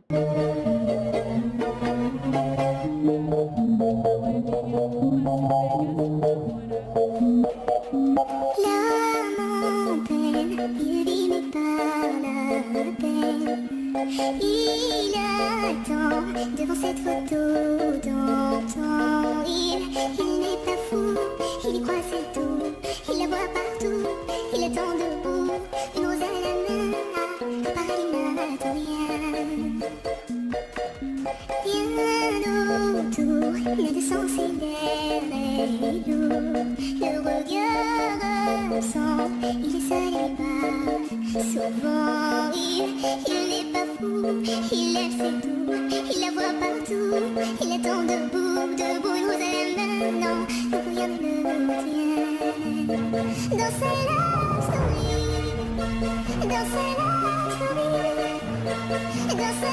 L'âme en peine, il dit mais pas la peine. Il attend devant cette photo d'antan. Il n'est pas fou, il y croit c'est tout. Il la voit partout, il attend debout. Une rose à la main, un paradis rien. Rien autour, mais de sens et l'air est lourd. Le regard absent, il est seul et pas souvent. Il n'est pas fou, il aime c'est tout. Il la voit partout, il attend debout, debout. Une rose à la main, non, donc rien ne le tient. Dans sa love story, dans sa love story, dans sa